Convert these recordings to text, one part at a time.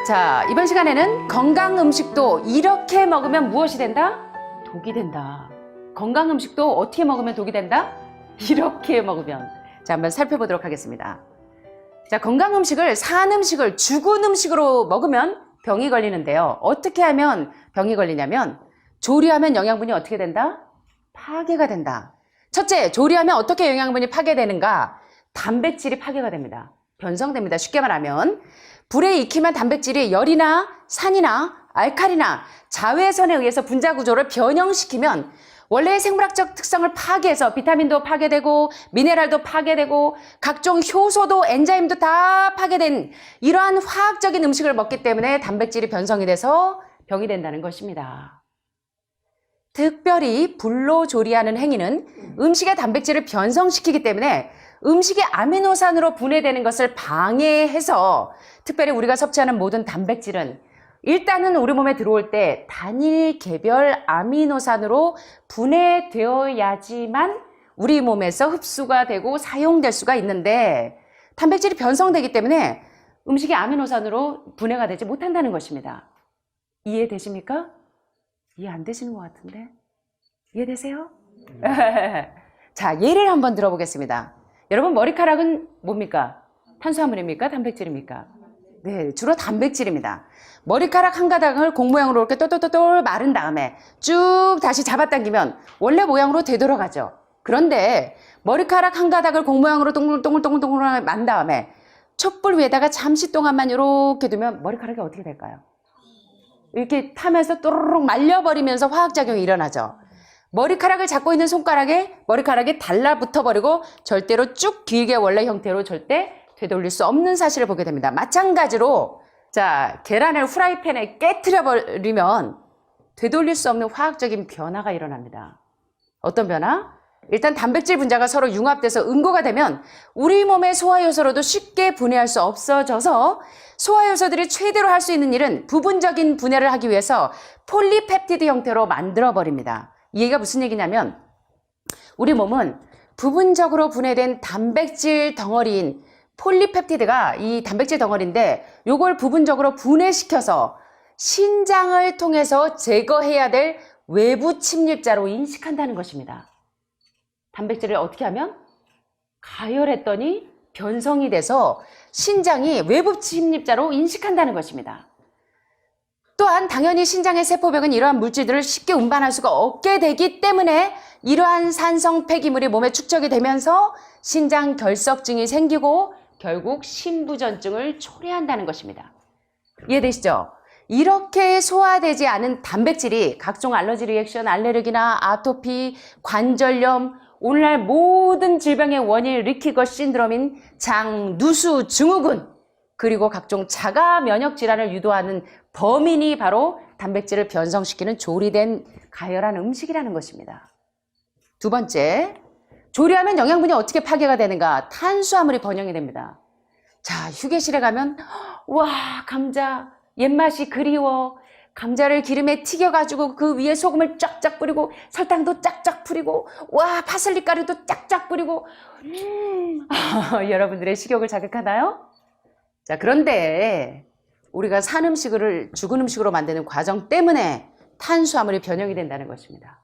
자, 이번 시간에는 건강 음식도 이렇게 먹으면 무엇이 된다? 독이 된다. 건강 음식도 어떻게 먹으면 독이 된다? 이렇게 먹으면. 자, 한번 살펴보도록 하겠습니다. 자, 건강 음식을, 산 음식을 죽은 음식으로 먹으면 병이 걸리는데요. 어떻게 하면 병이 걸리냐면, 조리하면 영양분이 어떻게 된다? 파괴가 된다. 첫째, 조리하면 어떻게 영양분이 파괴되는가? 단백질이 파괴가 됩니다. 변성됩니다. 쉽게 말하면 불에 익히면 단백질이 열이나 산이나 알칼리나 자외선에 의해서 분자 구조를 변형시키면 원래의 생물학적 특성을 파괴해서 비타민도 파괴되고 미네랄도 파괴되고 각종 효소도 엔자임도 다 파괴된 이러한 화학적인 음식을 먹기 때문에 단백질이 변성이 돼서 병이 된다는 것입니다. 특별히 불로 조리하는 행위는 음식의 단백질을 변성시키기 때문에 음식이 아미노산으로 분해되는 것을 방해해서 특별히 우리가 섭취하는 모든 단백질은 일단은 우리 몸에 들어올 때 단일 개별 아미노산으로 분해되어야지만 우리 몸에서 흡수가 되고 사용될 수가 있는데 단백질이 변성되기 때문에 음식이 아미노산으로 분해가 되지 못한다는 것입니다. 이해되십니까? 이해 안 되시는 것 같은데? 이해되세요? 자, 예를 한번 들어보겠습니다. 여러분, 머리카락은 뭡니까? 탄수화물입니까? 단백질입니까? 네, 주로 단백질입니다. 머리카락 한 가닥을 공 모양으로 이렇게 똘똘똘 마른 다음에 쭉 다시 잡아당기면 원래 모양으로 되돌아가죠. 그런데 머리카락 한 가닥을 공 모양으로 동글동글동글동글 만 다음에 촛불 위에다가 잠시 동안만 이렇게 두면 머리카락이 어떻게 될까요? 이렇게 타면서 또르륵 말려버리면서 화학작용이 일어나죠. 머리카락을 잡고 있는 손가락에 머리카락이 달라붙어 버리고 절대로 쭉 길게 원래 형태로 절대 되돌릴 수 없는 사실을 보게 됩니다. 마찬가지로 자, 계란을 후라이팬에 깨트려 버리면 되돌릴 수 없는 화학적인 변화가 일어납니다. 어떤 변화? 일단 단백질 분자가 서로 융합돼서 응고가 되면 우리 몸의 소화효소로도 쉽게 분해할 수 없어져서 소화효소들이 최대로 할 수 있는 일은 부분적인 분해를 하기 위해서 폴리펩티드 형태로 만들어 버립니다. 이 얘기가 무슨 얘기냐면 우리 몸은 부분적으로 분해된 단백질 덩어리인 폴리펩티드가 이 단백질 덩어리인데 요걸 부분적으로 분해시켜서 신장을 통해서 제거해야 될 외부 침입자로 인식한다는 것입니다. 단백질을 어떻게 하면? 가열했더니 변성이 돼서 신장이 외부 침입자로 인식한다는 것입니다. 또한 당연히 신장의 세포벽은 이러한 물질들을 쉽게 운반할 수가 없게 되기 때문에 이러한 산성 폐기물이 몸에 축적이 되면서 신장 결석증이 생기고 결국 신부전증을 초래한다는 것입니다. 이해되시죠? 이렇게 소화되지 않은 단백질이 각종 알러지 리액션, 알레르기나 아토피, 관절염, 오늘날 모든 질병의 원인 리키거 신드롬인 장, 누수, 증후군 그리고 각종 자가 면역 질환을 유도하는 범인이 바로 단백질을 변성시키는 조리된 가열한 음식이라는 것입니다. 두 번째, 조리하면 영양분이 어떻게 파괴가 되는가? 탄수화물이 번영이 됩니다. 자, 휴게실에 가면 와, 감자 옛맛이 그리워. 감자를 기름에 튀겨가지고 그 위에 소금을 쫙쫙 뿌리고 설탕도 쫙쫙 뿌리고 와, 파슬리 가루도 쫙쫙 뿌리고 여러분들의 식욕을 자극하나요? 자, 그런데 우리가 산 음식을 죽은 음식으로 만드는 과정 때문에 탄수화물이 변형이 된다는 것입니다.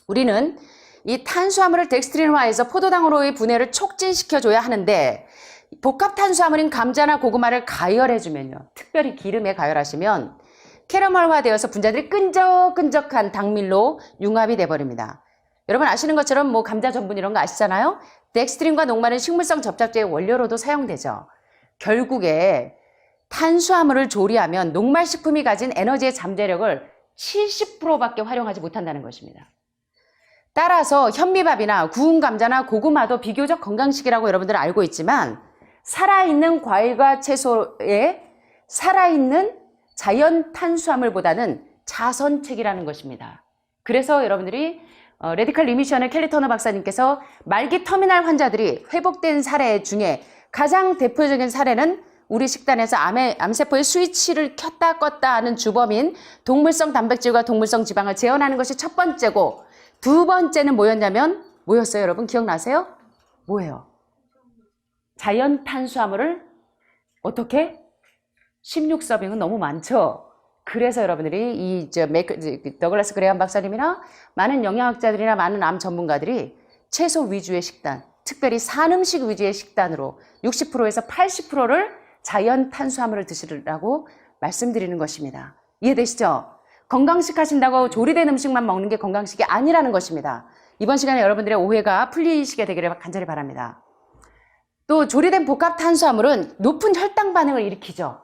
우리는 이 탄수화물을 덱스트린화해서 포도당으로의 분해를 촉진시켜줘야 하는데 복합 탄수화물인 감자나 고구마를 가열해주면요. 특별히 기름에 가열하시면 캐러멜화되어서 분자들이 끈적끈적한 당밀로 융합이 돼버립니다. 여러분 아시는 것처럼 뭐 감자 전분 이런 거 아시잖아요? 덱스트린과 녹말은 식물성 접착제의 원료로도 사용되죠. 결국에 탄수화물을 조리하면 녹말 식품이 가진 에너지의 잠재력을 70%밖에 활용하지 못한다는 것입니다. 따라서 현미밥이나 구운 감자나 고구마도 비교적 건강식이라고 여러분들 알고 있지만 살아있는 과일과 채소에 살아있는 자연 탄수화물보다는 자선책이라는 것입니다. 그래서 여러분들이 레디컬 리미션의 켈리 터너 박사님께서 말기 터미널 환자들이 회복된 사례 중에 가장 대표적인 사례는 우리 식단에서 암세포의 스위치를 켰다 껐다 하는 주범인 동물성 단백질과 동물성 지방을 제어하는 것이 첫 번째고 두 번째는 뭐였어요, 여러분? 기억나세요? 뭐예요? 자연 탄수화물을 어떻게? 16서빙은 너무 많죠. 그래서 여러분들이 더글라스 그레이엄 박사님이나 많은 영양학자들이나 많은 암 전문가들이 채소 위주의 식단, 특별히 산 음식 위주의 식단으로 60%에서 80%를 자연 탄수화물을 드시라고 말씀드리는 것입니다. 이해되시죠? 건강식 하신다고 조리된 음식만 먹는 게 건강식이 아니라는 것입니다. 이번 시간에 여러분들의 오해가 풀리시게 되기를 간절히 바랍니다. 또 조리된 복합 탄수화물은 높은 혈당 반응을 일으키죠.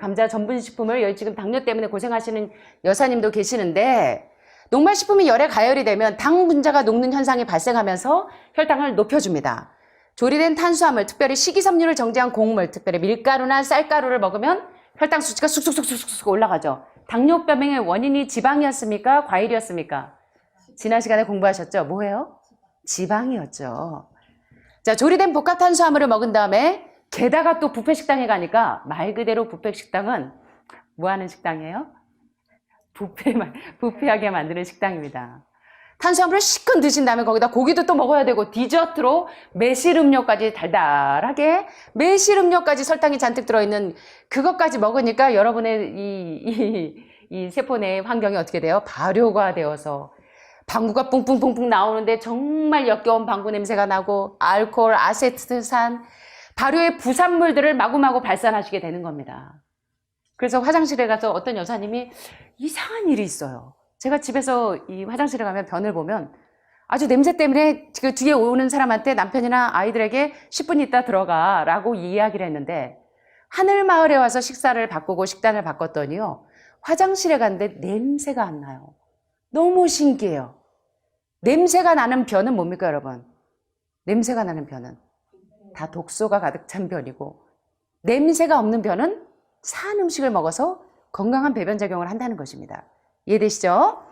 감자 전분식품을 지금 당뇨 때문에 고생하시는 여사님도 계시는데, 녹말식품이 열에 가열이 되면 당 분자가 녹는 현상이 발생하면서 혈당을 높여줍니다. 조리된 탄수화물, 특별히 식이섬유를 정제한 곡물, 특별히 밀가루나 쌀가루를 먹으면 혈당 수치가 쑥쑥쑥쑥 올라가죠. 당뇨병의 원인이 지방이었습니까? 과일이었습니까? 지난 시간에 공부하셨죠? 뭐예요? 지방이었죠. 자, 조리된 복합 탄수화물을 먹은 다음에 게다가 또 뷔페 식당에 가니까 말 그대로 뷔페 식당은 뭐 하는 식당이에요? 뷔페하게 만드는 식당입니다. 탄수화물을 실컷 드신 다음에 거기다 고기도 또 먹어야 되고 디저트로 매실 음료까지 달달하게 매실 음료까지 설탕이 잔뜩 들어있는 그것까지 먹으니까 여러분의 이 세포 내 환경이 어떻게 돼요? 발효가 되어서 방구가 뿡뿡뿡뿡 나오는데 정말 역겨운 방구 냄새가 나고 알코올, 아세트산, 발효의 부산물들을 마구마구 발산하시게 되는 겁니다. 그래서 화장실에 가서 어떤 여사님이 이상한 일이 있어요. 제가 집에서 이 화장실에 가면 변을 보면 아주 냄새 때문에 그 뒤에 오는 사람한테 남편이나 아이들에게 10분 있다 들어가 라고 이야기를 했는데, 하늘마을에 와서 식사를 바꾸고 식단을 바꿨더니요, 화장실에 갔는데 냄새가 안 나요. 너무 신기해요. 냄새가 나는 변은 뭡니까, 여러분? 냄새가 나는 변은 다 독소가 가득 찬 변이고, 냄새가 없는 변은 산 음식을 먹어서 건강한 배변작용을 한다는 것입니다. 이해되시죠?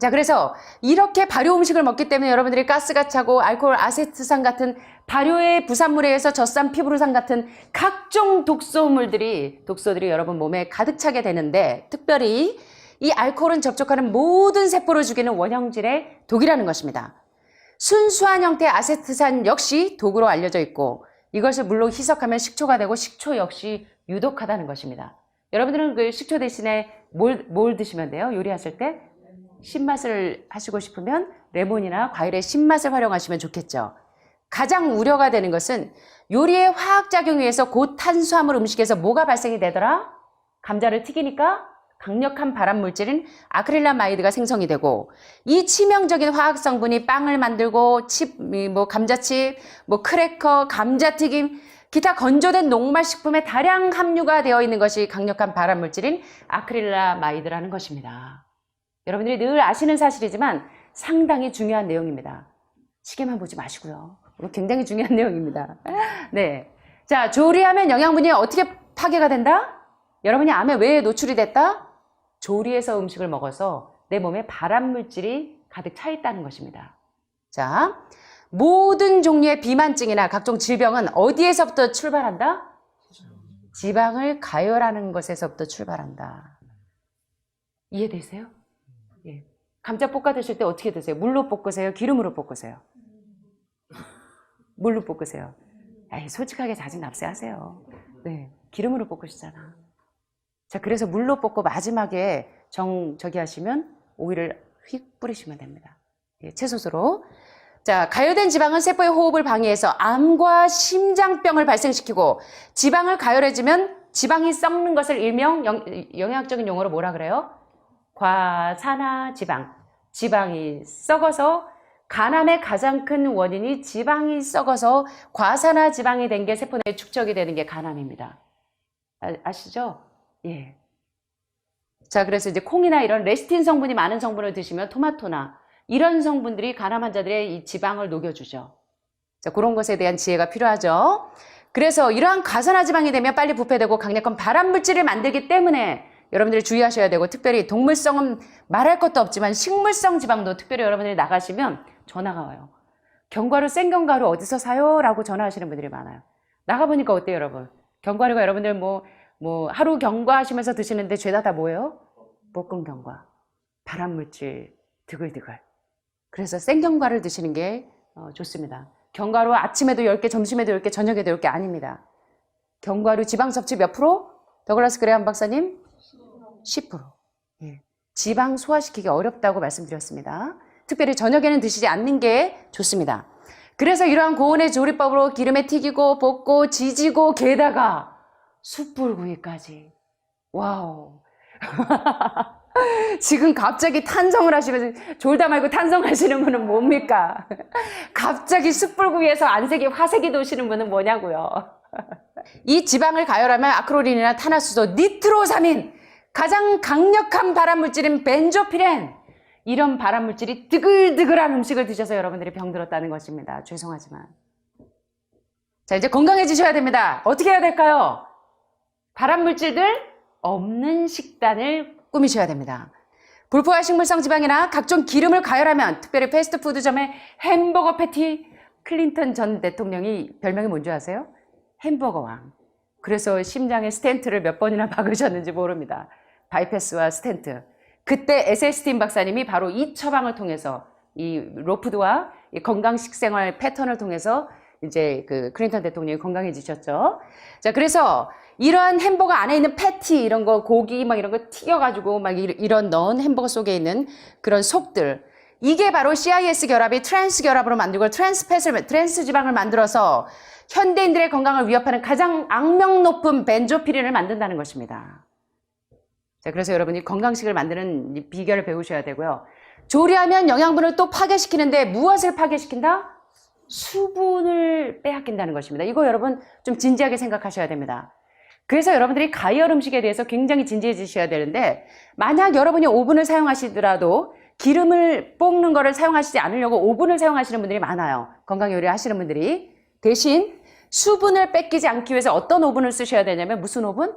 자, 그래서 이렇게 발효 음식을 먹기 때문에 여러분들이 가스가 차고 알코올, 아세트산 같은 발효의 부산물에 의해서 젖산, 피부르산 같은 각종 독소들이 여러분 몸에 가득 차게 되는데, 특별히 이 알코올은 접촉하는 모든 세포를 죽이는 원형질의 독이라는 것입니다. 순수한 형태의 아세트산 역시 독으로 알려져 있고, 이것을 물로 희석하면 식초가 되고 식초 역시 유독하다는 것입니다. 여러분들은 그 식초 대신에 뭘 드시면 돼요? 요리하실 때? 신맛을 하시고 싶으면 레몬이나 과일의 신맛을 활용하시면 좋겠죠. 가장 우려가 되는 것은 요리의 화학작용에 의해서 고탄수화물 음식에서 뭐가 발생이 되더라? 감자를 튀기니까 강력한 발암물질인 아크릴라마이드가 생성이 되고, 이 치명적인 화학성분이 빵을 만들고 감자칩, 크래커, 감자튀김, 기타 건조된 녹말식품에 다량 함유가 되어 있는 것이 강력한 발암물질인 아크릴라마이드라는 것입니다. 여러분들이 늘 아시는 사실이지만 상당히 중요한 내용입니다. 시계만 보지 마시고요. 굉장히 중요한 내용입니다. 네. 자, 조리하면 영양분이 어떻게 파괴가 된다? 여러분이 암에 왜 노출이 됐다? 조리해서 음식을 먹어서 내 몸에 발암물질이 가득 차 있다는 것입니다. 자, 모든 종류의 비만증이나 각종 질병은 어디에서부터 출발한다? 지방을 가열하는 것에서부터 출발한다. 이해되세요? 예. 감자 볶아 드실 때 어떻게 드세요? 물로 볶으세요? 기름으로 볶으세요? 물로 볶으세요. 에이, 솔직하게 자진 납세하세요. 네, 기름으로 볶으시잖아. 자, 그래서 물로 볶고 마지막에 저기 하시면 오일을 휙 뿌리시면 됩니다. 예, 채소수로. 자, 가열된 지방은 세포의 호흡을 방해해서 암과 심장병을 발생시키고, 지방을 가열해지면 지방이 썩는 것을 일명 영양학적인 용어로 뭐라 그래요? 과산화지방. 지방이 썩어서, 간암의 가장 큰 원인이 지방이 썩어서 과산화지방이 된 게 세포 내에 축적이 되는 게 간암입니다. 아시죠? 예. 자, 그래서 이제 콩이나 이런 레시틴 성분이 많은 성분을 드시면 토마토나 이런 성분들이 간암 환자들의 이 지방을 녹여주죠. 자, 그런 것에 대한 지혜가 필요하죠. 그래서 이러한 과산화지방이 되면 빨리 부패되고 강력한 발암물질을 만들기 때문에 여러분들이 주의하셔야 되고, 특별히 동물성은 말할 것도 없지만 식물성 지방도 특별히 여러분들이 나가시면 전화가 와요. 견과류, 생견과류 어디서 사요? 라고 전화하시는 분들이 많아요. 나가보니까 어때요, 여러분? 견과류가 여러분들 하루 견과 하시면서 드시는데 죄다 다 뭐예요? 볶은 견과. 발암물질 드글드글. 그래서 생경과를 드시는 게 좋습니다. 견과류 아침에도 10개, 점심에도 10개, 저녁에도 10개 아닙니다. 견과류 지방 섭취 몇 프로? 더글라스 그레함 박사님? 10%. 예. 지방 소화시키기 어렵다고 말씀드렸습니다. 특별히 저녁에는 드시지 않는 게 좋습니다. 그래서 이러한 고온의 조리법으로 기름에 튀기고 볶고 지지고 게다가 숯불구이까지. 와우. 지금 갑자기 탄성을 하시면서 졸다 말고 탄성하시는 분은 뭡니까? 갑자기 숯불구이에서 안색이 화색이 도시는 분은 뭐냐고요. 이 지방을 가열하면 아크로린이나 탄화수소, 니트로사민, 가장 강력한 발암물질인 벤조피렌, 이런 발암물질이 드글드글한 음식을 드셔서 여러분들이 병들었다는 것입니다. 죄송하지만. 자, 이제 건강해지셔야 됩니다. 어떻게 해야 될까요? 발암물질들 없는 식단을 꾸미셔야 됩니다. 불포화 식물성 지방이나 각종 기름을 가열하면, 특별히 패스트푸드점의 햄버거 패티, 클린턴 전 대통령이 별명이 뭔지 아세요? 햄버거 왕. 그래서 심장에 스텐트를 몇 번이나 박으셨는지 모릅니다. 바이패스와 스텐트. 그때 에셀스틴 박사님이 바로 이 처방을 통해서, 이 로푸드와 이 건강 식생활 패턴을 통해서 이제 그 클린턴 대통령이 건강해지셨죠. 자, 그래서 이러한 햄버거 안에 있는 패티, 이런 거, 고기 막 이런 거 튀겨가지고 막 이런 넣은 햄버거 속에 있는 그런 속들. 이게 바로 CIS 결합이 트랜스 결합으로 만들고 트랜스 지방을 만들어서 현대인들의 건강을 위협하는 가장 악명 높은 벤조피렌을 만든다는 것입니다. 자, 그래서 여러분이 건강식을 만드는 비결을 배우셔야 되고요. 조리하면 영양분을 또 파괴시키는데 무엇을 파괴시킨다? 수분을 빼앗긴다는 것입니다. 이거 여러분 좀 진지하게 생각하셔야 됩니다. 그래서 여러분들이 가열 음식에 대해서 굉장히 진지해지셔야 되는데, 만약 여러분이 오븐을 사용하시더라도 기름을 볶는 거를 사용하시지 않으려고 오븐을 사용하시는 분들이 많아요. 건강 요리 하시는 분들이. 대신 수분을 뺏기지 않기 위해서 어떤 오븐을 쓰셔야 되냐면, 무슨 오븐?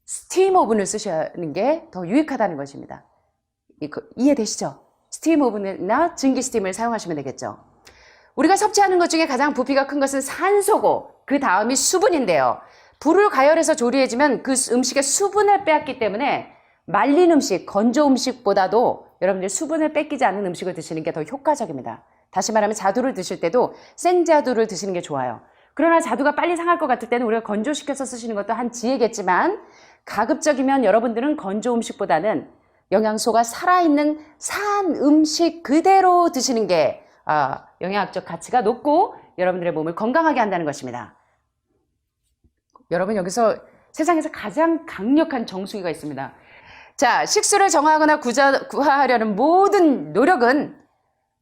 스팀 오븐을 쓰시는 게 더 유익하다는 것입니다. 이해되시죠? 스팀 오븐이나 증기 스팀을 사용하시면 되겠죠. 우리가 섭취하는 것 중에 가장 부피가 큰 것은 산소고, 그 다음이 수분인데요. 불을 가열해서 조리해지면 그 음식의 수분을 빼앗기 때문에 말린 음식, 건조 음식보다도 여러분들 수분을 뺏기지 않는 음식을 드시는 게 더 효과적입니다. 다시 말하면 자두를 드실 때도 생자두를 드시는 게 좋아요. 그러나 자두가 빨리 상할 것 같을 때는 우리가 건조시켜서 쓰시는 것도 한 지혜겠지만, 가급적이면 여러분들은 건조 음식보다는 영양소가 살아있는 산 음식 그대로 드시는 게 영양학적 가치가 높고 여러분들의 몸을 건강하게 한다는 것입니다. 여러분, 여기서 세상에서 가장 강력한 정수기가 있습니다. 자, 식수를 정화하거나 구하하려는 모든 노력은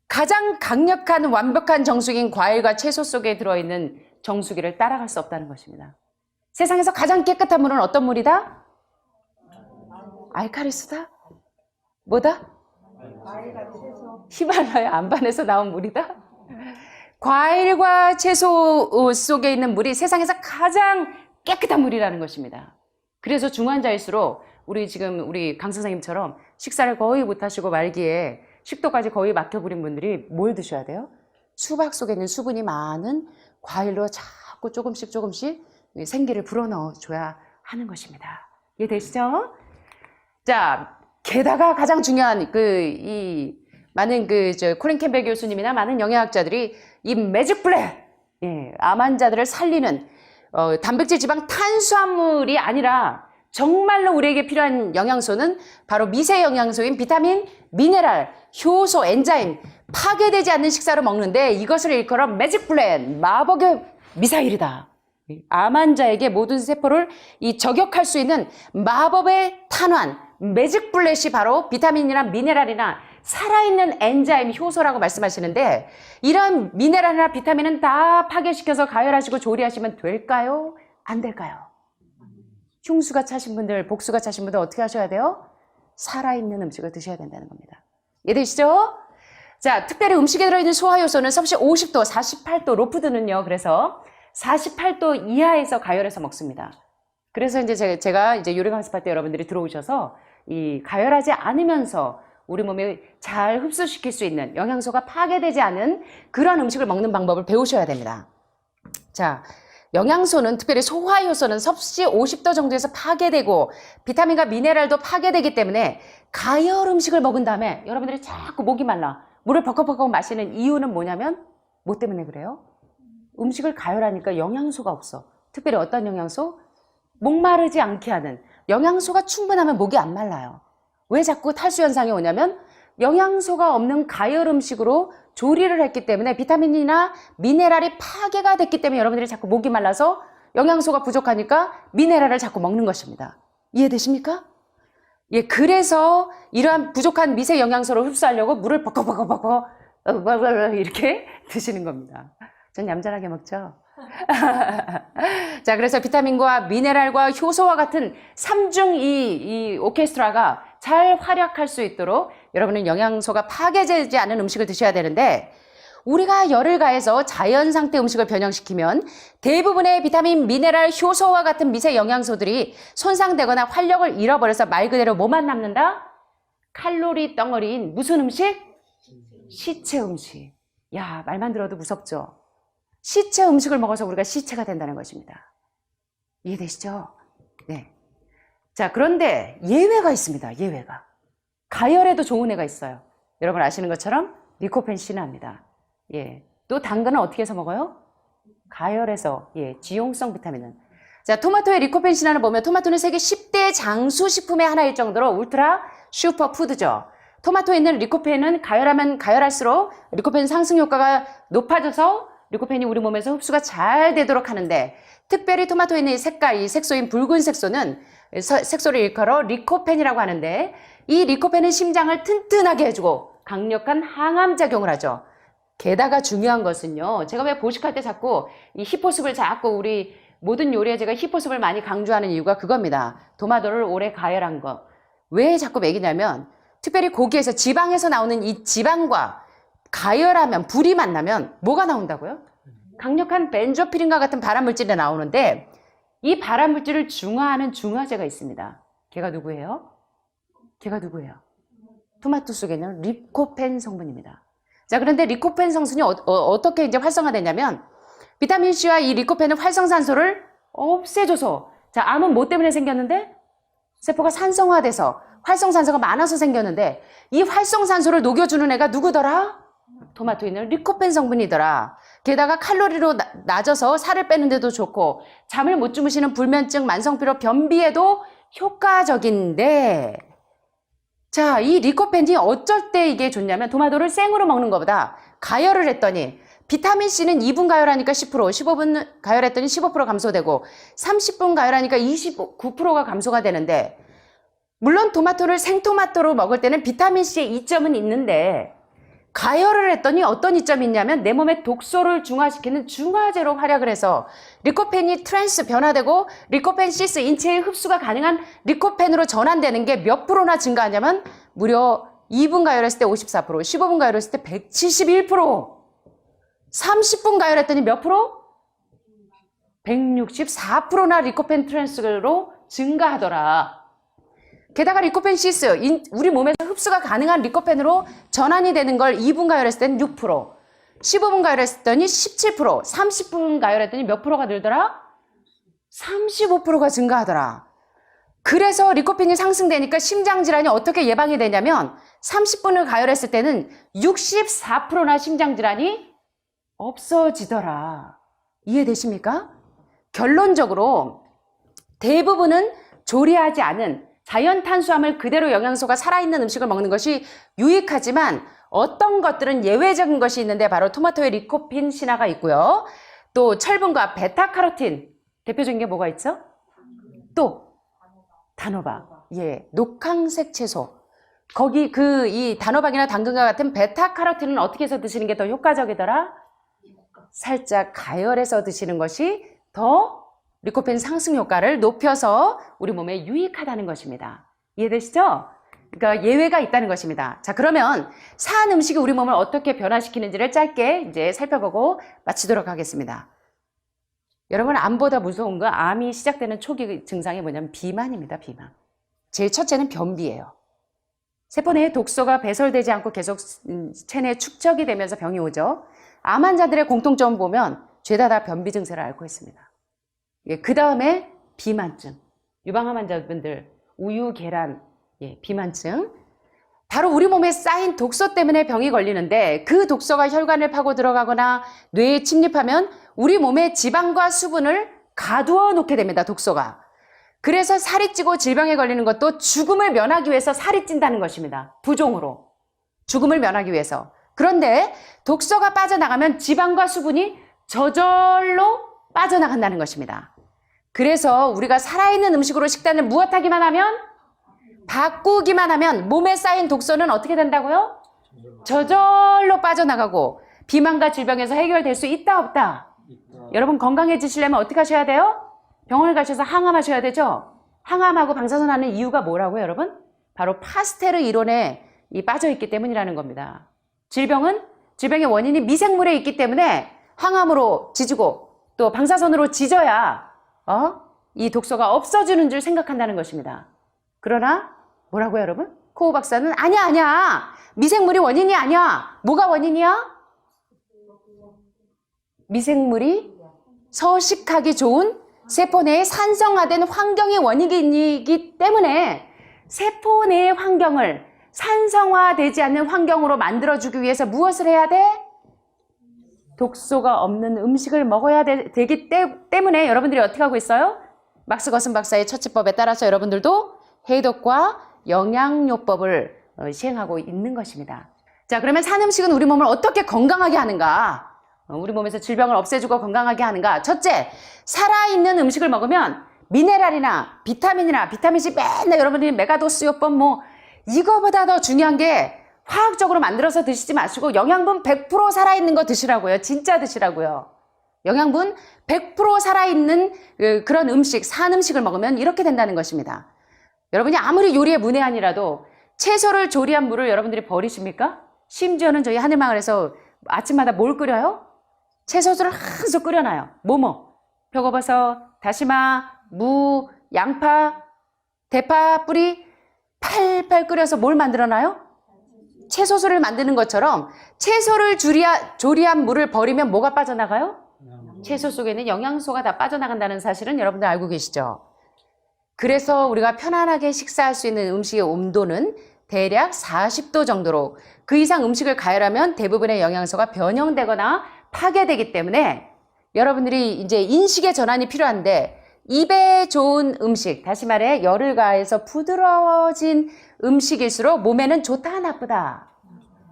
가장 강력한 완벽한 정수기인 과일과 채소 속에 들어있는 정수기를 따라갈 수 없다는 것입니다. 세상에서 가장 깨끗한 물은 어떤 물이다? 알카리수다? 뭐다? 히말라야 안반에서 나온 물이다? 과일과 채소 속에 있는 물이 세상에서 가장 깨끗한 물이라는 것입니다. 그래서 중환자일수록 우리 강 선생님처럼 식사를 거의 못하시고 말기에 식도까지 거의 막혀버린 분들이 뭘 드셔야 돼요? 수박 속에 있는 수분이 많은 과일로 자꾸 조금씩 생기를 불어넣어줘야 하는 것입니다. 이해되시죠? 자, 게다가 가장 중요한 많은 콜린 캠벨 교수님이나 많은 영양학자들이 이 매직블렛, 암 환자들을 살리는 단백질, 지방, 탄수화물이 아니라 정말로 우리에게 필요한 영양소는 바로 미세 영양소인 비타민, 미네랄, 효소, 엔자임, 파괴되지 않는 식사로 먹는데, 이것을 일컬어 매직블렛, 마법의 미사일이다. 암 환자에게 모든 세포를 저격할 수 있는 마법의 탄환, 매직블렛이 바로 비타민이나 미네랄이나 살아있는 엔자임, 효소라고 말씀하시는데, 이런 미네랄이나 비타민은 다 파괴시켜서 가열하시고 조리하시면 될까요? 안 될까요? 흉수가 차신 분들, 복수가 차신 분들 어떻게 하셔야 돼요? 살아있는 음식을 드셔야 된다는 겁니다. 이해되시죠? 자, 특별히 음식에 들어있는 소화효소는 섭씨 50도, 48도, 로푸드는요, 그래서 48도 이하에서 가열해서 먹습니다. 그래서 이제 제가 이제 요리 강습할 때 여러분들이 들어오셔서 이 가열하지 않으면서 우리 몸에 잘 흡수시킬 수 있는, 영양소가 파괴되지 않은 그런 음식을 먹는 방법을 배우셔야 됩니다. 자, 영양소는, 특별히 소화효소는 섭씨 50도 정도에서 파괴되고 비타민과 미네랄도 파괴되기 때문에 가열 음식을 먹은 다음에 여러분들이 자꾸 목이 말라 물을 벌컥벌컥 마시는 이유는 뭐냐면 뭐 때문에 그래요? 음식을 가열하니까 영양소가 없어. 특별히 어떤 영양소? 목마르지 않게 하는 영양소가 충분하면 목이 안 말라요. 왜 자꾸 탈수 현상이 오냐면 영양소가 없는 가열 음식으로 조리를 했기 때문에 비타민이나 미네랄이 파괴가 됐기 때문에 여러분들이 자꾸 목이 말라서 영양소가 부족하니까 미네랄을 자꾸 먹는 것입니다. 이해되십니까? 예, 그래서 이러한 부족한 미세 영양소를 흡수하려고 물을 버컥버컥버컥 이렇게 드시는 겁니다. 전 얌전하게 먹죠. 자, 그래서 비타민과 미네랄과 효소와 같은 삼중 이 오케스트라가 잘 활약할 수 있도록 여러분은 영양소가 파괴되지 않은 음식을 드셔야 되는데 우리가 열을 가해서 자연 상태 음식을 변형시키면 대부분의 비타민, 미네랄, 효소와 같은 미세 영양소들이 손상되거나 활력을 잃어버려서 말 그대로 뭐만 남는다? 칼로리 덩어리인 무슨 음식? 시체 음식. 야, 말만 들어도 무섭죠? 시체 음식을 먹어서 우리가 시체가 된다는 것입니다. 이해되시죠? 네. 자, 그런데 예외가 있습니다. 예외가. 가열에도 좋은 애가 있어요. 여러분 아시는 것처럼 리코펜 시나입니다. 예. 또 당근은 어떻게 해서 먹어요? 가열해서. 예. 지용성 비타민은. 자, 토마토의 리코펜 시나를 보면 토마토는 세계 10대 장수 식품의 하나일 정도로 울트라 슈퍼 푸드죠. 토마토에 있는 리코펜은 가열하면 가열할수록 리코펜 상승 효과가 높아져서 리코펜이 우리 몸에서 흡수가 잘 되도록 하는데 특별히 토마토에 있는 이 색깔, 이 색소인 붉은 색소는 색소를 일컬어 리코펜이라고 하는데 이 리코펜은 심장을 튼튼하게 해주고 강력한 항암 작용을 하죠. 게다가 중요한 것은요. 제가 왜 보식할 때 자꾸 이 히포습을 자꾸 우리 모든 요리에 제가 히포습을 많이 강조하는 이유가 그겁니다. 토마토를 오래 가열한 거. 왜 자꾸 먹이냐면 특별히 고기에서 지방에서 나오는 이 지방과 가열하면 불이 만나면 뭐가 나온다고요? 강력한 벤조피린과 같은 발암물질이 나오는데 이 발암물질을 중화하는 중화제가 있습니다. 걔가 누구예요? 걔가 누구예요? 토마토 속에는 리코펜 성분입니다. 자, 그런데 리코펜 성분이 어떻게 이제 활성화되냐면 비타민 C와 이 리코펜은 활성산소를 없애줘서 자, 암은 뭐 때문에 생겼는데? 세포가 산성화돼서 활성산소가 많아서 생겼는데 이 활성산소를 녹여주는 애가 누구더라? 토마토에 있는 리코펜 성분이더라. 게다가 칼로리로 낮아서 살을 빼는데도 좋고 잠을 못 주무시는 불면증, 만성피로, 변비에도 효과적인데 자, 이 리코펜이 어쩔 때 이게 좋냐면 토마토를 생으로 먹는 것보다 가열을 했더니 비타민C는 2분 가열하니까 10%, 15분 가열했더니 15% 감소되고 30분 가열하니까 29%가 감소가 되는데 물론 토마토를 생토마토로 먹을 때는 비타민C의 이점은 있는데 가열을 했더니 어떤 이점이 있냐면 내 몸에 독소를 중화시키는 중화제로 활약을 해서 리코펜이 트랜스 변화되고 리코펜 시스 인체에 흡수가 가능한 리코펜으로 전환되는 게 몇 프로나 증가하냐면 무려 2분 가열했을 때 54%, 15분 가열했을 때 171%, 30분 가열했더니 몇 프로? 164%나 리코펜 트랜스로 증가하더라. 게다가 리코펜 시스, 우리 몸에서 흡수가 가능한 리코펜으로 전환이 되는 걸 2분 가열했을 때는 6%, 15분 가열했더니 17%, 30분 가열했더니 몇 프로가 늘더라? 35%가 증가하더라. 그래서 리코펜이 상승되니까 심장질환이 어떻게 예방이 되냐면 30분을 가열했을 때는 64%나 심장질환이 없어지더라. 이해되십니까? 결론적으로 대부분은 조리하지 않은 자연 탄수화물 그대로 영양소가 살아있는 음식을 먹는 것이 유익하지만 어떤 것들은 예외적인 것이 있는데 바로 토마토에 리코펜 신화가 있고요. 또 철분과 베타카로틴 대표적인 게 뭐가 있죠? 또 단호박, 예, 녹황색 채소. 거기 이 단호박이나 당근과 같은 베타카로틴은 어떻게 해서 드시는 게 더 효과적이더라? 살짝 가열해서 드시는 것이 더 리코펜 상승 효과를 높여서 우리 몸에 유익하다는 것입니다. 이해되시죠? 그러니까 예외가 있다는 것입니다. 자, 그러면 산 음식이 우리 몸을 어떻게 변화시키는지를 짧게 이제 살펴보고 마치도록 하겠습니다. 여러분, 암보다 무서운 건 암이 시작되는 초기 증상이 뭐냐면 비만입니다. 비만. 제일 첫째는 변비예요. 세포 내에 독소가 배설되지 않고 계속 체내에 축적이 되면서 병이 오죠. 암 환자들의 공통점을 보면 죄다 다 변비 증세를 앓고 있습니다. 예, 그 다음에 비만증. 유방암 환자분들 우유, 계란, 예, 비만증. 바로 우리 몸에 쌓인 독소 때문에 병이 걸리는데 그 독소가 혈관을 파고 들어가거나 뇌에 침입하면 우리 몸의 지방과 수분을 가두어 놓게 됩니다. 독소가. 그래서 살이 찌고 질병에 걸리는 것도 죽음을 면하기 위해서 살이 찐다는 것입니다. 부종으로. 죽음을 면하기 위해서. 그런데 독소가 빠져나가면 지방과 수분이 저절로 빠져나간다는 것입니다. 그래서 우리가 살아있는 음식으로 식단을 무엇하기만 하면? 바꾸기만 하면 몸에 쌓인 독소는 어떻게 된다고요? 저절로 빠져나가고 비만과 질병에서 해결될 수 있다 없다? 여러분 건강해지시려면 어떻게 하셔야 돼요? 병원을 가셔서 항암하셔야 되죠? 항암하고 방사선하는 이유가 뭐라고요, 여러분? 바로 파스테르 이론에 빠져있기 때문이라는 겁니다. 질병의 원인이 미생물에 있기 때문에 항암으로 지지고 또 방사선으로 지져야 이 독소가 없어지는 줄 생각한다는 것입니다. 그러나 뭐라고요, 여러분? 코우 박사는 아니야. 미생물이 원인이 아니야. 뭐가 원인이야? 미생물이 서식하기 좋은 세포 내에 산성화된 환경이 원인이기 때문에 세포 내의 환경을 산성화되지 않는 환경으로 만들어주기 위해서 무엇을 해야 돼? 독소가 없는 음식을 먹어야 되기 때문에 여러분들이 어떻게 하고 있어요? 막스 거슨 박사의 처치법에 따라서 여러분들도 해독과 영양요법을 시행하고 있는 것입니다. 자, 그러면 산 음식은 우리 몸을 어떻게 건강하게 하는가? 우리 몸에서 질병을 없애주고 건강하게 하는가? 첫째, 살아있는 음식을 먹으면 미네랄이나 비타민C 맨날 여러분들이 메가도스요법 이거보다 더 중요한 게 화학적으로 만들어서 드시지 마시고 영양분 100% 살아있는 거 드시라고요. 진짜 드시라고요. 영양분 100% 살아있는 그런 음식, 산 음식을 먹으면 이렇게 된다는 것입니다. 여러분이 아무리 요리에 문외한이라도 채소를 조리한 물을 여러분들이 버리십니까? 심지어는 저희 하늘마을에서 아침마다 뭘 끓여요? 채소를 한솥 끓여놔요. 표고버섯, 다시마, 무, 양파, 대파, 뿌리 팔팔 끓여서 뭘 만들어놔요? 채소술을 만드는 것처럼 채소를 조리한 물을 버리면 뭐가 빠져나가요? 채소 속에 있는 영양소가 다 빠져나간다는 사실은 여러분들 알고 계시죠? 그래서 우리가 편안하게 식사할 수 있는 음식의 온도는 대략 40도 정도로 그 이상 음식을 가열하면 대부분의 영양소가 변형되거나 파괴되기 때문에 여러분들이 이제 인식의 전환이 필요한데 입에 좋은 음식, 다시 말해 열을 가해서 부드러워진 음식일수록 몸에는 좋다, 나쁘다?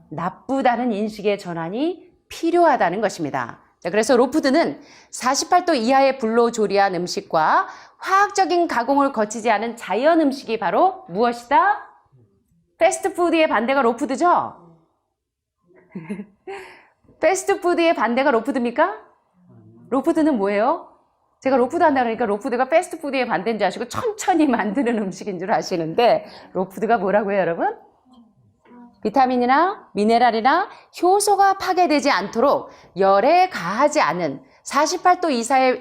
나쁘다는 인식의 전환이 필요하다는 것입니다. 자, 그래서 로푸드는 48도 이하의 불로 조리한 음식과 화학적인 가공을 거치지 않은 자연 음식이 바로 무엇이다? 패스트푸드의 반대가 로푸드죠? 패스트푸드의 반대가 로푸드입니까? 로푸드는 뭐예요? 제가 로푸드 한다 그러니까 로푸드가 패스트푸드의 반대인 줄 아시고 천천히 만드는 음식인 줄 아시는데 로푸드가 뭐라고요, 여러분? 비타민이나 미네랄이나 효소가 파괴되지 않도록 열에 가하지 않은 48도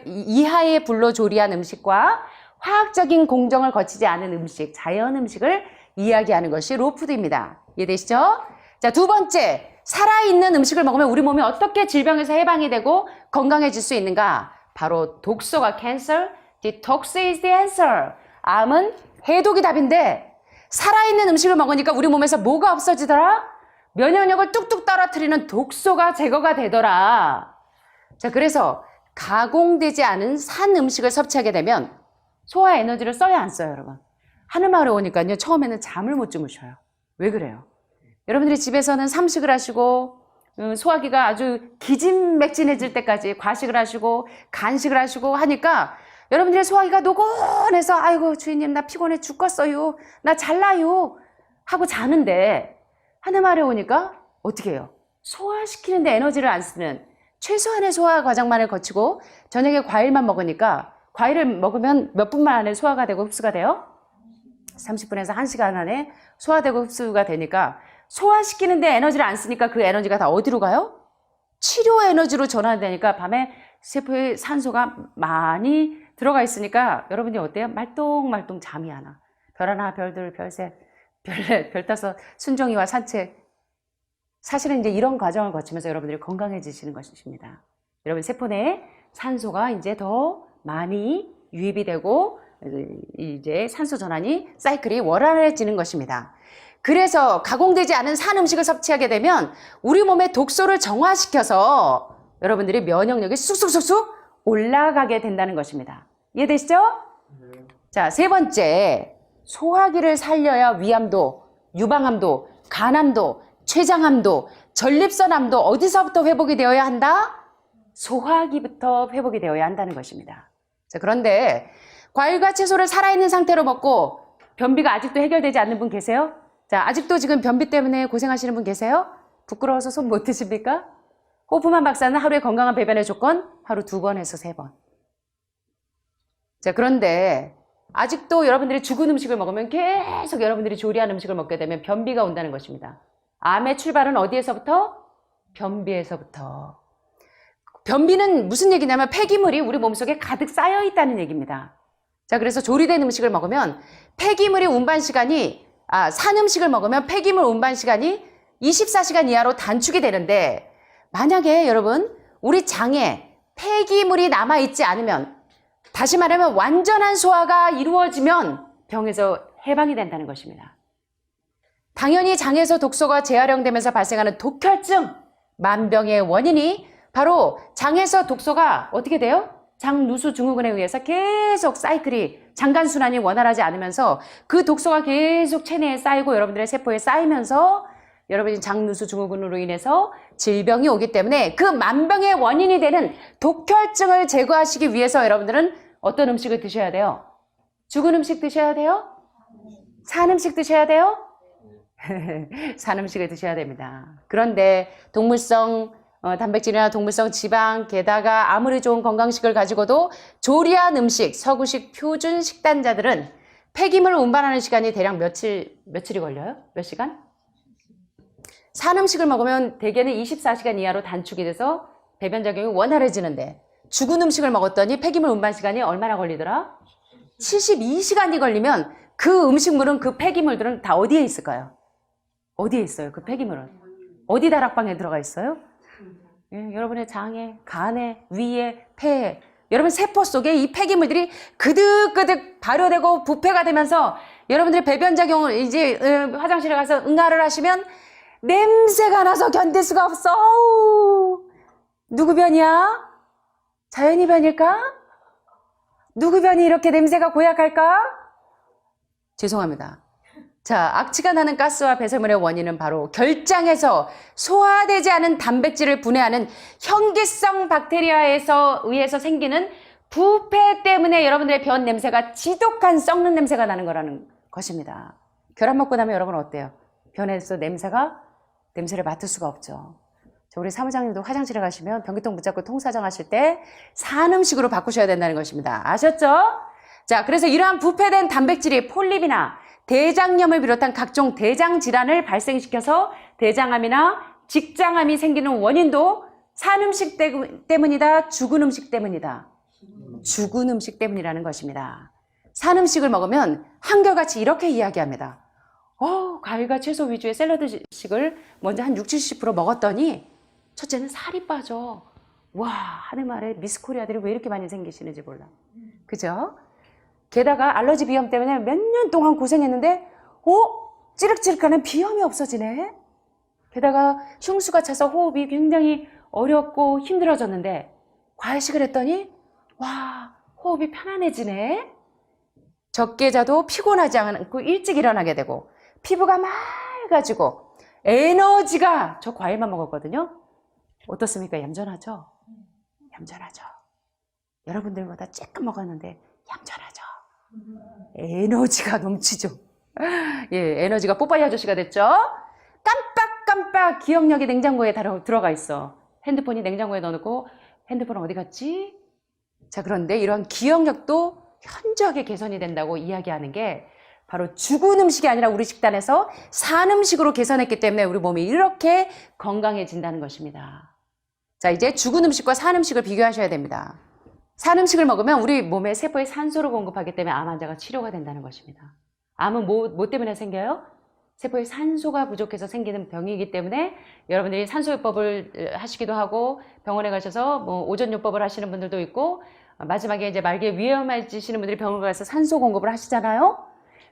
이하의 불로 조리한 음식과 화학적인 공정을 거치지 않은 음식, 자연 음식을 이야기하는 것이 로푸드입니다. 이해되시죠? 자, 두 번째, 살아있는 음식을 먹으면 우리 몸이 어떻게 질병에서 해방이 되고 건강해질 수 있는가? 바로 독소가 cancer, detox is the answer. 암은 해독이 답인데 살아있는 음식을 먹으니까 우리 몸에서 뭐가 없어지더라? 면역력을 뚝뚝 떨어뜨리는 독소가 제거가 되더라. 자, 그래서 가공되지 않은 산 음식을 섭취하게 되면 소화 에너지를 써야 안 써요, 여러분? 하늘마을에 오니까요, 처음에는 잠을 못 주무셔요. 왜 그래요? 여러분들이 집에서는 삼식을 하시고 소화기가 아주 기진맥진해질 때까지 과식을 하시고 간식을 하시고 하니까 여러분들의 소화기가 노곤해서 아이고 주인님 나 피곤해 죽겠어요. 나 잘나요. 하고 자는데 하늘마을에 오니까 어떻게 해요? 소화시키는데 에너지를 안 쓰는 최소한의 소화 과정만을 거치고 저녁에 과일만 먹으니까 과일을 먹으면 몇 분 만에 소화가 되고 흡수가 돼요? 30분에서 1시간 안에 소화되고 흡수가 되니까 소화시키는데 에너지를 안 쓰니까 그 에너지가 다 어디로 가요? 치료 에너지로 전환되니까 밤에 세포에 산소가 많이 들어가 있으니까 여러분이 어때요? 말똥말똥 잠이 안 와. 별 하나, 별둘, 별셋, 별넷, 별다섯, 순종이와 산책. 사실은 이제 이런 과정을 거치면서 여러분들이 건강해지시는 것입니다. 여러분 세포 내에 산소가 이제 더 많이 유입이 되고 이제 산소 전환이 사이클이 원활해지는 것입니다. 그래서 가공되지 않은 산 음식을 섭취하게 되면 우리 몸의 독소를 정화시켜서 여러분들이 면역력이 쑥쑥쑥쑥 올라가게 된다는 것입니다. 이해되시죠? 자, 세 번째, 소화기를 살려야 위암도, 유방암도, 간암도, 췌장암도, 전립선암도 어디서부터 회복이 되어야 한다? 소화기부터 회복이 되어야 한다는 것입니다. 자, 그런데 과일과 채소를 살아있는 상태로 먹고 변비가 아직도 해결되지 않는 분 계세요? 자, 아직도 지금 변비 때문에 고생하시는 분 계세요? 부끄러워서 손 못 드십니까? 호프만 박사는 하루에 건강한 배변의 조건 하루 2번에서 3번. 자, 그런데 아직도 여러분들이 죽은 음식을 먹으면 계속 여러분들이 조리한 음식을 먹게 되면 변비가 온다는 것입니다. 암의 출발은 어디에서부터? 변비에서부터. 변비는 무슨 얘기냐면 폐기물이 우리 몸속에 가득 쌓여 있다는 얘기입니다. 자, 그래서 조리된 음식을 먹으면 폐기물이 운반 시간이 산 음식을 먹으면 폐기물 운반 시간이 24시간 이하로 단축이 되는데 만약에 여러분 우리 장에 폐기물이 남아있지 않으면 다시 말하면 완전한 소화가 이루어지면 병에서 해방이 된다는 것입니다. 당연히 장에서 독소가 재활용되면서 발생하는 독혈증, 만병의 원인이 바로 장에서 독소가 어떻게 돼요? 장누수 증후군에 의해서 계속 사이클이 장간순환이 원활하지 않으면서 그 독소가 계속 체내에 쌓이고 여러분들의 세포에 쌓이면서 여러분이 장누수 증후군으로 인해서 질병이 오기 때문에 그 만병의 원인이 되는 독혈증을 제거하시기 위해서 여러분들은 어떤 음식을 드셔야 돼요? 죽은 음식 드셔야 돼요? 산 음식 드셔야 돼요? 산 음식을 드셔야 됩니다. 그런데 동물성 단백질이나 동물성 지방, 게다가 아무리 좋은 건강식을 가지고도 조리한 음식, 서구식 표준 식단자들은 폐기물을 운반하는 시간이 대략 며칠이 걸려요? 몇 시간? 산 음식을 먹으면 대개는 24시간 이하로 단축이 돼서 배변작용이 원활해지는데 죽은 음식을 먹었더니 폐기물 운반 시간이 얼마나 걸리더라? 72시간이 걸리면 그 음식물은 그 폐기물들은 다 어디에 있을까요? 어디에 있어요? 그 폐기물은? 어디 다락방에 들어가 있어요? 예, 여러분의 장에, 간에, 위에, 폐에 여러분 세포 속에 이 폐기물들이 그득그득 발효되고 부패가 되면서 여러분들의 배변작용을 이제 화장실에 가서 응아를 하시면 냄새가 나서 견딜 수가 없어. 어우, 누구 변이야? 자연이 변일까? 누구 변이 이렇게 냄새가 고약할까? 죄송합니다. 자, 악취가 나는 가스와 배설물의 원인은 바로 결장에서 소화되지 않은 단백질을 분해하는 현기성 박테리아에서 의해서 생기는 부패 때문에 여러분들의 변 냄새가 지독한 썩는 냄새가 나는 거라는 것입니다. 결합 먹고 나면 여러분 어때요? 변에서 냄새를 맡을 수가 없죠. 우리 사무장님도 화장실에 가시면 변기통 붙잡고 통사정 하실 때 산 음식으로 바꾸셔야 된다는 것입니다. 아셨죠? 자, 그래서 이러한 부패된 단백질이 폴립이나 대장염을 비롯한 각종 대장 질환을 발생시켜서 대장암이나 직장암이 생기는 원인도 산 음식 때문이다, 죽은 음식 때문이다. 죽은 음식 때문이라는 것입니다. 산 음식을 먹으면 한결같이 이렇게 이야기합니다. 과일과 채소 위주의 샐러드식을 먼저 한 60~70% 먹었더니 첫째는 살이 빠져. 와, 하늘말에 미스 코리아들이 왜 이렇게 많이 생기시는지 몰라. 그죠? 게다가 알러지 비염 때문에 몇 년 동안 고생했는데 찌륵찌륵하는 비염이 없어지네. 게다가 흉수가 차서 호흡이 굉장히 어렵고 힘들어졌는데 과일식을 했더니 와, 호흡이 편안해지네. 적게 자도 피곤하지 않고 일찍 일어나게 되고 피부가 맑아지고 에너지가, 저 과일만 먹었거든요. 어떻습니까? 얌전하죠? 얌전하죠. 여러분들보다 조금 먹었는데 얌전하죠. 에너지가 넘치죠. 예, 에너지가 뽀빠이 아저씨가 됐죠. 깜빡깜빡 기억력이 냉장고에 들어가 있어. 핸드폰이 냉장고에 넣어놓고 핸드폰 어디 갔지? 자, 그런데 이러한 기억력도 현저하게 개선이 된다고 이야기하는 게 바로 죽은 음식이 아니라 우리 식단에서 산 음식으로 개선했기 때문에 우리 몸이 이렇게 건강해진다는 것입니다. 자, 이제 죽은 음식과 산 음식을 비교하셔야 됩니다. 산 음식을 먹으면 우리 몸에 세포에 산소를 공급하기 때문에 암 환자가 치료가 된다는 것입니다. 암은 뭐 때문에 생겨요? 세포에 산소가 부족해서 생기는 병이기 때문에 여러분들이 산소요법을 하시기도 하고 병원에 가셔서 오존요법을 하시는 분들도 있고 마지막에 이제 말기에 위험해지시는 분들이 병원에 가서 산소 공급을 하시잖아요.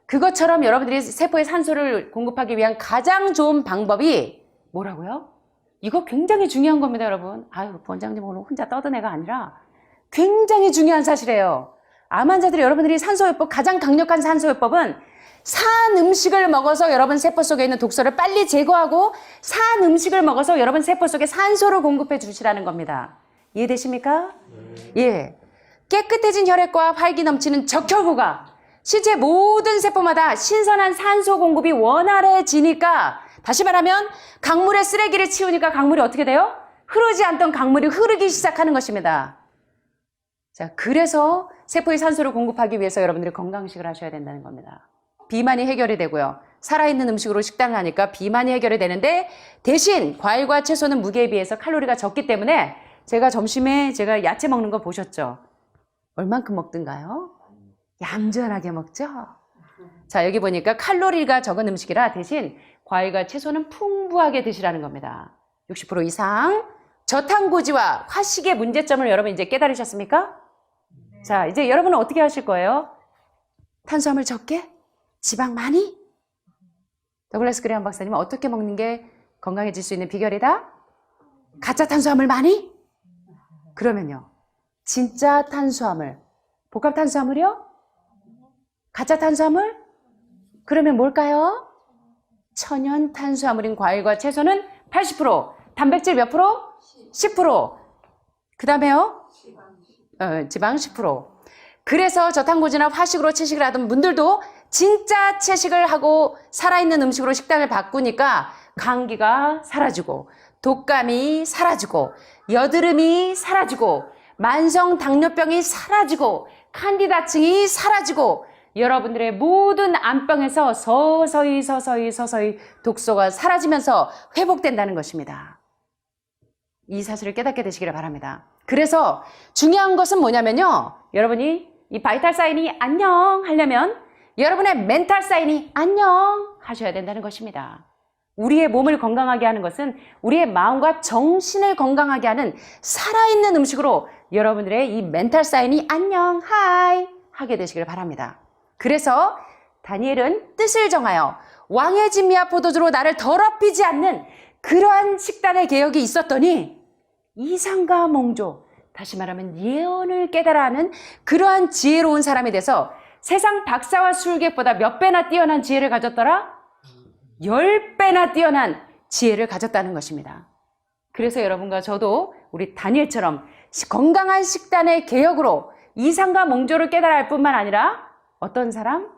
그것처럼 여러분들이 세포에 산소를 공급하기 위한 가장 좋은 방법이 뭐라고요? 이거 굉장히 중요한 겁니다, 여러분. 아유, 원장님 오늘 혼자 떠든 애가 아니라 굉장히 중요한 사실이에요. 암 환자들이 여러분들이 산소요법, 가장 강력한 산소요법은 산 음식을 먹어서 여러분 세포 속에 있는 독소를 빨리 제거하고 산 음식을 먹어서 여러분 세포 속에 산소를 공급해 주시라는 겁니다. 이해되십니까? 예. 깨끗해진 혈액과 활기 넘치는 적혈구가 실제 모든 세포마다 신선한 산소 공급이 원활해지니까, 다시 말하면 강물에 쓰레기를 치우니까 강물이 어떻게 돼요? 흐르지 않던 강물이 흐르기 시작하는 것입니다. 자, 그래서 세포에 산소를 공급하기 위해서 여러분들이 건강식을 하셔야 된다는 겁니다. 비만이 해결이 되고요. 살아있는 음식으로 식단을 하니까 비만이 해결이 되는데, 대신 과일과 채소는 무게에 비해서 칼로리가 적기 때문에 제가 점심에 제가 야채 먹는 거 보셨죠? 얼만큼 먹던가요? 얌전하게 먹죠? 자, 여기 보니까 칼로리가 적은 음식이라 대신 과일과 채소는 풍부하게 드시라는 겁니다. 60% 이상. 저탄고지와 화식의 문제점을 여러분 이제 깨달으셨습니까? 자, 이제 여러분은 어떻게 하실 거예요? 탄수화물 적게? 지방 많이? 더글라스 그레이엄 박사님은 어떻게 먹는 게 건강해질 수 있는 비결이다? 가짜 탄수화물 많이? 그러면요, 진짜 탄수화물, 복합 탄수화물이요? 가짜 탄수화물? 그러면 뭘까요? 천연 탄수화물인 과일과 채소는 80%, 단백질 몇 프로? 10%. 그 다음에요? 지방 10%. 그래서 저탄고지나 화식으로 채식을 하던 분들도 진짜 채식을 하고 살아있는 음식으로 식단을 바꾸니까 감기가 사라지고, 독감이 사라지고, 여드름이 사라지고, 만성 당뇨병이 사라지고, 칸디다증이 사라지고, 여러분들의 모든 암병에서 서서히 독소가 사라지면서 회복된다는 것입니다. 이 사실을 깨닫게 되시기를 바랍니다. 그래서 중요한 것은 뭐냐면요, 여러분이 이 바이탈 사인이 안녕 하려면 여러분의 멘탈 사인이 안녕 하셔야 된다는 것입니다. 우리의 몸을 건강하게 하는 것은 우리의 마음과 정신을 건강하게 하는 살아있는 음식으로 여러분들의 이 멘탈 사인이 안녕 하이 하게 되시길 바랍니다. 그래서 다니엘은 뜻을 정하여 왕의 진미와 포도주로 나를 더럽히지 않는 그러한 식단의 개혁이 있었더니, 이상과 몽조, 다시 말하면 예언을 깨달아 하는 그러한 지혜로운 사람이 돼서 세상 박사와 술객보다 몇 배나 뛰어난 지혜를 가졌더라? 10배나 뛰어난 지혜를 가졌다는 것입니다. 그래서 여러분과 저도 우리 다니엘처럼 건강한 식단의 개혁으로 이상과 몽조를 깨달아 할 뿐만 아니라 어떤 사람?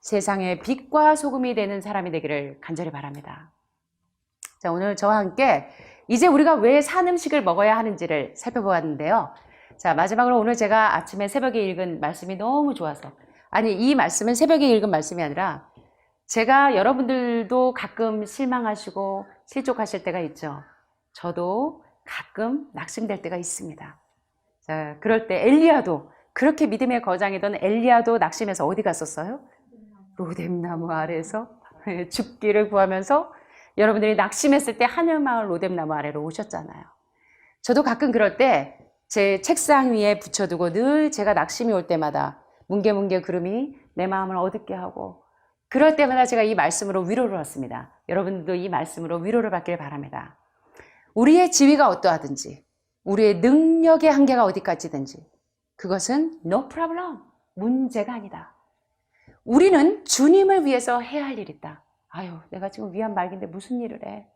세상의 빛과 소금이 되는 사람이 되기를 간절히 바랍니다. 자, 오늘 저와 함께 이제 우리가 왜 산 음식을 먹어야 하는지를 살펴보았는데요. 자, 마지막으로 오늘 제가 아침에 새벽에 읽은 말씀이 너무 좋아서, 아니, 이 말씀은 새벽에 읽은 말씀이 아니라 제가 여러분들도 가끔 실망하시고 실족하실 때가 있죠. 저도 가끔 낙심될 때가 있습니다. 자, 그럴 때 엘리야도, 그렇게 믿음의 거장이던 엘리야도 낙심해서 어디 갔었어요? 로뎀나무 아래에서 죽기를 구하면서 여러분들이 낙심했을 때 하늘마을 로뎀나무 아래로 오셨잖아요. 저도 가끔 그럴 때 제 책상 위에 붙여두고 늘 제가 낙심이 올 때마다 뭉게뭉게 구름이 내 마음을 어둡게 하고, 그럴 때마다 제가 이 말씀으로 위로를 얻습니다. 여러분들도 이 말씀으로 위로를 받길 바랍니다. 우리의 지위가 어떠하든지, 우리의 능력의 한계가 어디까지든지 그것은 no problem, 문제가 아니다. 우리는 주님을 위해서 해야 할 일이 있다. 아유, 내가 지금 위안 말기인데 무슨 일을 해?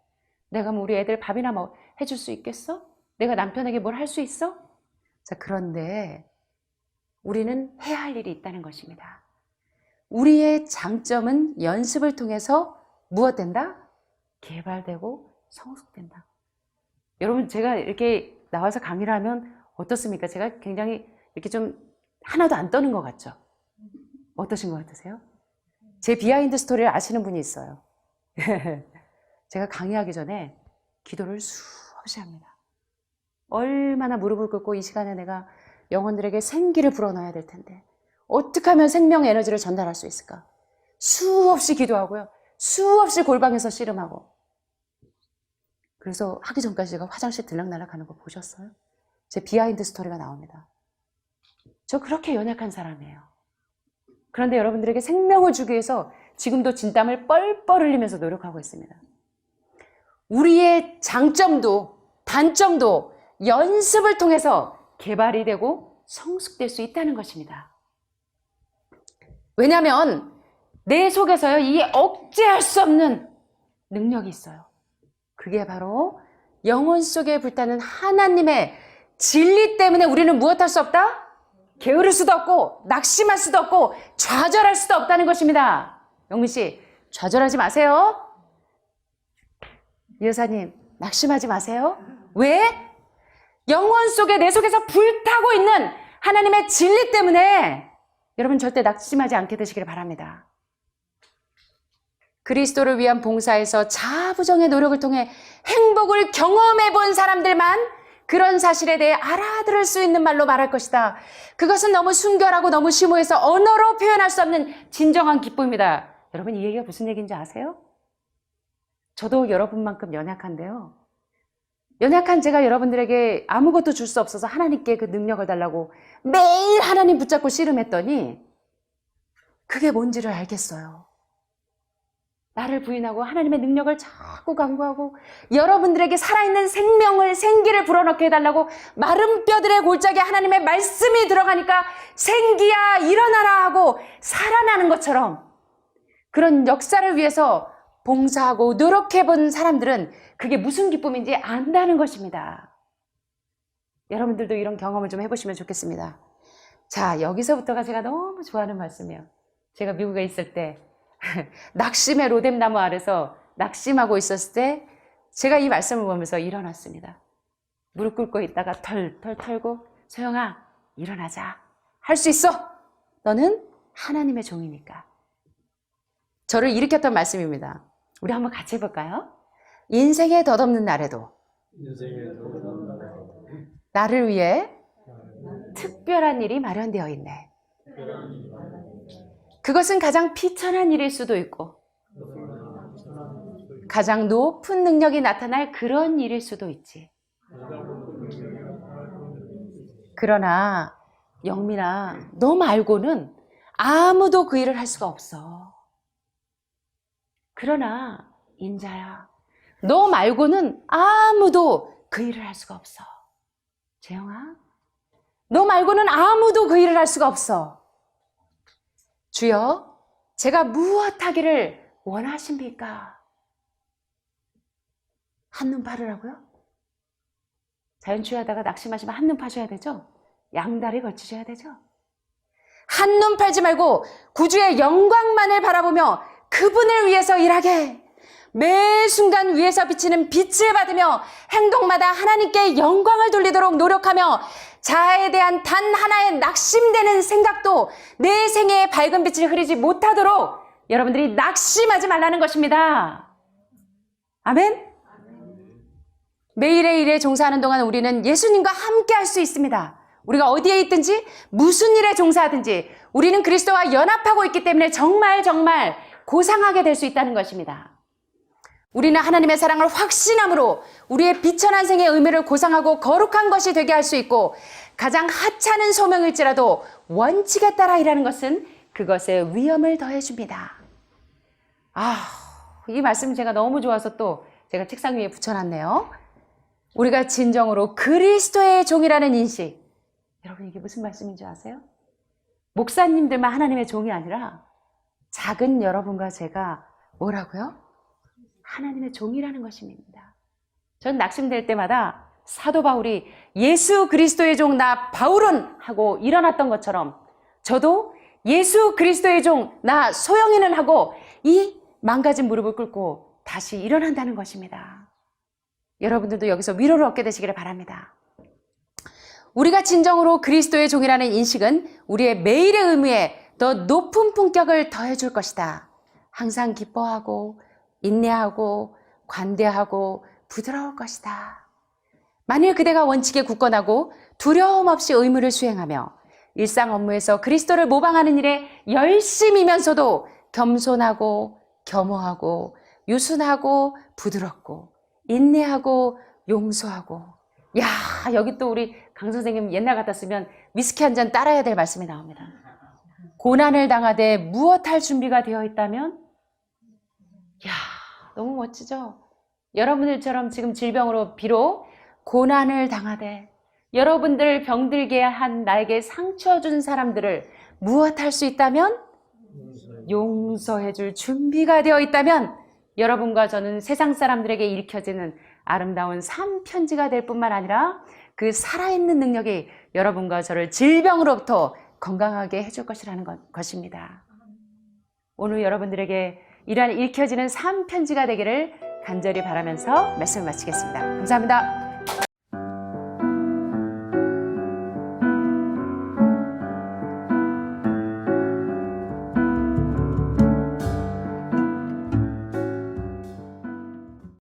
내가 뭐 우리 애들 밥이나 해줄 수 있겠어? 내가 남편에게 뭘 할 수 있어? 자, 그런데 우리는 해야 할 일이 있다는 것입니다. 우리의 장점은 연습을 통해서 무엇 된다? 개발되고 성숙된다. 여러분, 제가 이렇게 나와서 강의를 하면 어떻습니까? 제가 굉장히 이렇게 좀 하나도 안 떠는 것 같죠? 어떠신 것 같으세요? 제 비하인드 스토리를 아시는 분이 있어요. 제가 강의하기 전에 기도를 수없이 합니다. 얼마나 무릎을 꿇고 이 시간에 내가 영혼들에게 생기를 불어넣어야 될 텐데 어떻게 하면 생명 에너지를 전달할 수 있을까? 수없이 기도하고요. 수없이 골방에서 씨름하고. 그래서 하기 전까지 제가 화장실 들락날락 하는 거 보셨어요? 제 비하인드 스토리가 나옵니다. 저 그렇게 연약한 사람이에요. 그런데 여러분들에게 생명을 주기 위해서 지금도 진땀을 뻘뻘 흘리면서 노력하고 있습니다. 우리의 장점도 단점도 연습을 통해서 개발이 되고 성숙될 수 있다는 것입니다. 왜냐하면 내 속에서요, 이 억제할 수 없는 능력이 있어요. 그게 바로 영혼 속에 불타는 하나님의 진리 때문에 우리는 무엇할 수 없다? 게으를 수도 없고 낙심할 수도 없고 좌절할 수도 없다는 것입니다. 영민 씨, 좌절하지 마세요. 여사님, 낙심하지 마세요. 왜? 영혼 속에 내 속에서 불타고 있는 하나님의 진리 때문에 여러분 절대 낙심하지 않게 되시길 바랍니다. 그리스도를 위한 봉사에서 자부정의 노력을 통해 행복을 경험해 본 사람들만 그런 사실에 대해 알아들을 수 있는 말로 말할 것이다. 그것은 너무 순결하고 너무 심오해서 언어로 표현할 수 없는 진정한 기쁨이다. 여러분, 이 얘기가 무슨 얘기인지 아세요? 저도 여러분만큼 연약한데요. 연약한 제가 여러분들에게 아무것도 줄 수 없어서 하나님께 그 능력을 달라고 매일 하나님 붙잡고 씨름했더니 그게 뭔지를 알겠어요. 나를 부인하고 하나님의 능력을 자꾸 강구하고 여러분들에게 살아있는 생기를 불어넣게 해달라고 마른 뼈들의 골짜기에 하나님의 말씀이 들어가니까 생기야 일어나라 하고 살아나는 것처럼 그런 역사를 위해서 봉사하고 노력해본 사람들은 그게 무슨 기쁨인지 안다는 것입니다. 여러분들도 이런 경험을 좀 해보시면 좋겠습니다. 자, 여기서부터가 제가 너무 좋아하는 말씀이에요. 제가 미국에 있을 때 낙심의 로뎀나무 아래서 낙심하고 있었을 때 제가 이 말씀을 보면서 일어났습니다. 무릎 꿇고 있다가 털털 털고 소영아 일어나자. 할 수 있어. 너는 하나님의 종이니까. 저를 일으켰던 말씀입니다. 우리 한번 같이 해볼까요? 인생의 덧없는 날에도 나를 위해 특별한 일이 마련되어 있네. 그것은 가장 비천한 일일 수도 있고 가장 높은 능력이 나타날 그런 일일 수도 있지. 그러나 영민아, 너 말고는 아무도 그 일을 할 수가 없어. 그러나 인자야, 너 말고는 아무도 그 일을 할 수가 없어. 재영아, 너 말고는 아무도 그 일을 할 수가 없어. 주여, 제가 무엇하기를 원하십니까? 한눈 파르라고요? 자연주의하다가 낙심하시면 한눈 파셔야 되죠? 양다리 걸치셔야 되죠? 한눈 팔지 말고 구주의 영광만을 바라보며 그분을 위해서 일하게, 매 순간 위에서 비치는 빛을 받으며 행동마다 하나님께 영광을 돌리도록 노력하며 자아에 대한 단 하나의 낙심되는 생각도 내 생애에 밝은 빛을 흐리지 못하도록 여러분들이 낙심하지 말라는 것입니다. 아멘? 매일의 일에 종사하는 동안 우리는 예수님과 함께 할 수 있습니다. 우리가 어디에 있든지 무슨 일에 종사하든지 우리는 그리스도와 연합하고 있기 때문에 정말 고상하게 될 수 있다는 것입니다. 우리는 하나님의 사랑을 확신함으로 우리의 비천한 생의 의미를 고상하고 거룩한 것이 되게 할 수 있고 가장 하찮은 소명일지라도 원칙에 따라 일하는 것은 그것에 위험을 더해줍니다. 이 말씀 제가 너무 좋아서 또 제가 책상 위에 붙여놨네요. 우리가 진정으로 그리스도의 종이라는 인식. 여러분 이게 무슨 말씀인지 아세요? 목사님들만 하나님의 종이 아니라 작은 여러분과 제가 뭐라고요? 하나님의 종이라는 것입니다. 전 낙심될 때마다 사도 바울이 예수 그리스도의 종 나 바울은 하고 일어났던 것처럼 저도 예수 그리스도의 종 나 소영이는 하고 이 망가진 무릎을 꿇고 다시 일어난다는 것입니다. 여러분들도 여기서 위로를 얻게 되시기를 바랍니다. 우리가 진정으로 그리스도의 종이라는 인식은 우리의 매일의 의무에 더 높은 품격을 더해줄 것이다. 항상 기뻐하고 인내하고 관대하고 부드러울 것이다. 만일 그대가 원칙에 굳건하고 두려움 없이 의무를 수행하며 일상 업무에서 그리스도를 모방하는 일에 열심이면서도 겸손하고 겸허하고 유순하고 부드럽고 인내하고 용서하고. 여기 또 우리 강 선생님 옛날 같았으면 위스키 한 잔 따라야 될 말씀이 나옵니다. 고난을 당하되 무엇할 준비가 되어 있다면? 이야, 너무 멋지죠? 여러분들처럼 지금 질병으로 비록 고난을 당하되 여러분들을 병들게 한 나에게 상처 준 사람들을 무엇할 수 있다면? 용서해 줄 준비가 되어 있다면 여러분과 저는 세상 사람들에게 읽혀지는 아름다운 삶편지가 될 뿐만 아니라 그 살아있는 능력이 여러분과 저를 질병으로부터 건강하게 해줄 것이라는 것입니다. 오늘 여러분들에게 이러한 읽혀지는 삶편지가 되기를 간절히 바라면서 말씀을 마치겠습니다. 감사합니다.